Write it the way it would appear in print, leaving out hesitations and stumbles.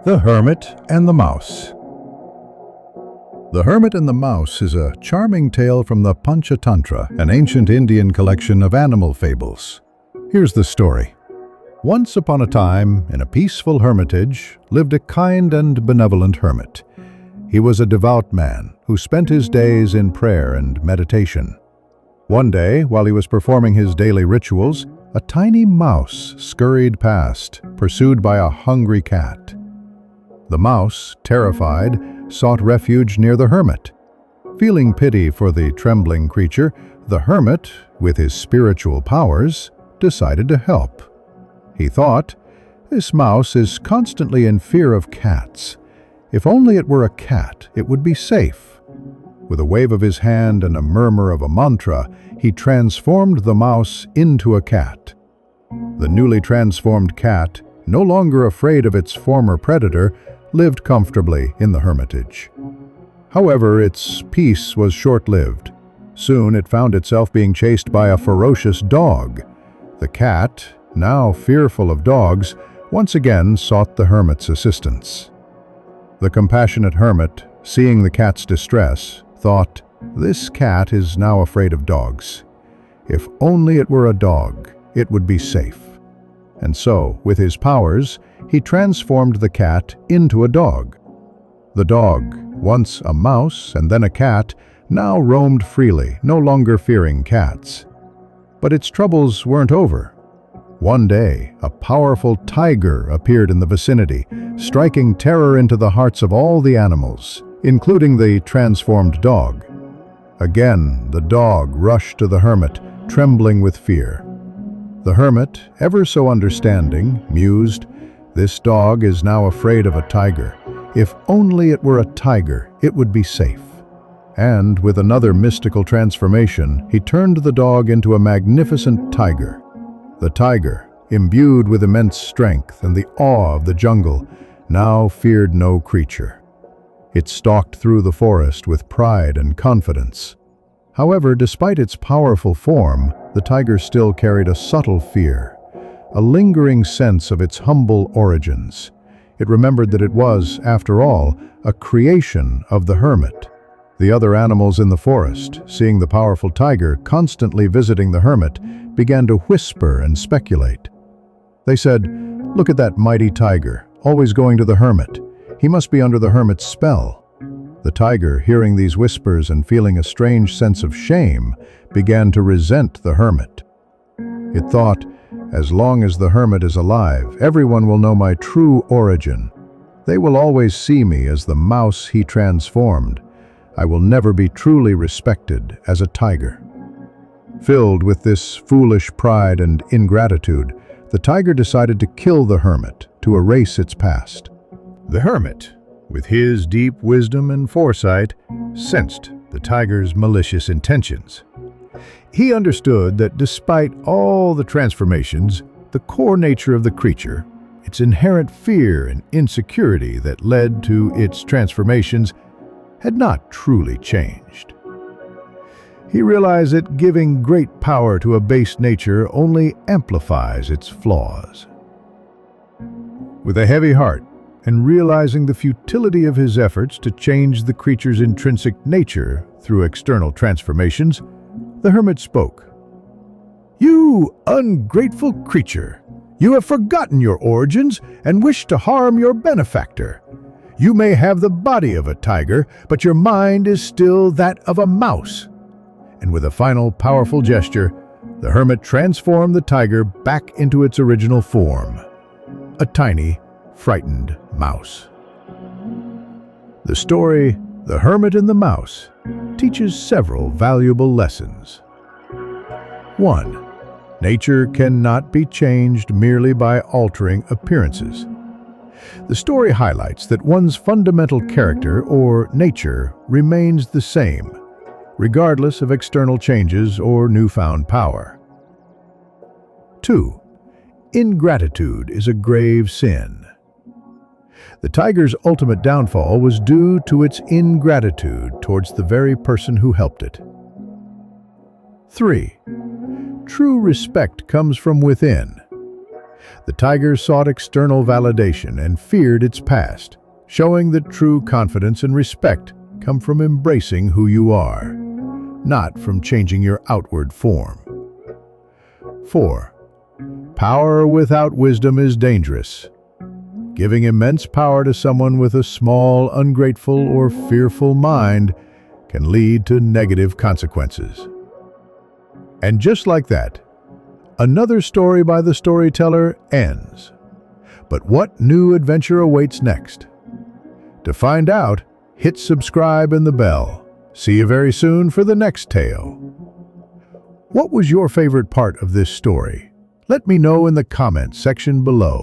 The Hermit and the Mouse. The Hermit and the Mouse is a charming tale from the Panchatantra, an ancient Indian collection of animal fables. Here's the story. Once upon a time, in a peaceful hermitage, lived a kind and benevolent hermit. He was a devout man who spent his days in prayer and meditation. One day, while he was performing his daily rituals, a tiny mouse scurried past, pursued by a hungry cat. The mouse, terrified, sought refuge near the hermit. Feeling pity for the trembling creature, the hermit, with his spiritual powers, decided to help. He thought, "This mouse is constantly in fear of cats. If only it were a cat, it would be safe." With a wave of his hand and a murmur of a mantra, he transformed the mouse into a cat. The newly transformed cat, no longer afraid of its former predator, lived comfortably in the hermitage. However, its peace was short-lived. Soon it found itself being chased by a ferocious dog. The cat, now fearful of dogs, once again sought the hermit's assistance. The compassionate hermit, seeing the cat's distress, thought, "This cat is now afraid of dogs. If only it were a dog, it would be safe." And so, with his powers, he transformed the cat into a dog. The dog, once a mouse and then a cat, now roamed freely, no longer fearing cats. But its troubles weren't over. One day, a powerful tiger appeared in the vicinity, striking terror into the hearts of all the animals, including the transformed dog. Again, the dog rushed to the hermit, trembling with fear. The hermit, ever so understanding, mused, "This dog is now afraid of a tiger. If only it were a tiger, it would be safe." And with another mystical transformation, he turned the dog into a magnificent tiger. The tiger, imbued with immense strength and the awe of the jungle, now feared no creature. It stalked through the forest with pride and confidence. However, despite its powerful form, the tiger still carried a subtle fear, a lingering sense of its humble origins. It remembered that it was, after all, a creation of the hermit. The other animals in the forest, seeing the powerful tiger constantly visiting the hermit, began to whisper and speculate. They said, "Look at that mighty tiger, always going to the hermit. He must be under the hermit's spell." The tiger, hearing these whispers and feeling a strange sense of shame, began to resent the hermit. It thought, "As long as the hermit is alive, everyone will know my true origin. They will always see me as the mouse he transformed. I will never be truly respected as a tiger." Filled with this foolish pride and ingratitude, the tiger decided to kill the hermit to erase its past. The hermit, with his deep wisdom and foresight, sensed the tiger's malicious intentions. He understood that despite all the transformations, the core nature of the creature, its inherent fear and insecurity that led to its transformations, had not truly changed. He realized that giving great power to a base nature only amplifies its flaws. With a heavy heart, and realizing the futility of his efforts to change the creature's intrinsic nature through external transformations, the hermit spoke. "You ungrateful creature! You have forgotten your origins and wish to harm your benefactor. You may have the body of a tiger, but your mind is still that of a mouse." And with a final powerful gesture, the hermit transformed the tiger back into its original form, a tiny, frightened mouse. The story, The Hermit and the Mouse, teaches several valuable lessons. 1. Nature cannot be changed merely by altering appearances. The story highlights that one's fundamental character or nature remains the same, regardless of external changes or newfound power. 2. Ingratitude is a grave sin. The tiger's ultimate downfall was due to its ingratitude towards the very person who helped it. 3. True respect comes from within. The tiger sought external validation and feared its past, showing that true confidence and respect come from embracing who you are, not from changing your outward form. 4. Power without wisdom is dangerous. Giving immense power to someone with a small, ungrateful, or fearful mind can lead to negative consequences. And just like that, another story by the storyteller ends. But what new adventure awaits next? To find out, hit subscribe and the bell. See you very soon for the next tale. What was your favorite part of this story? Let me know in the comments section below.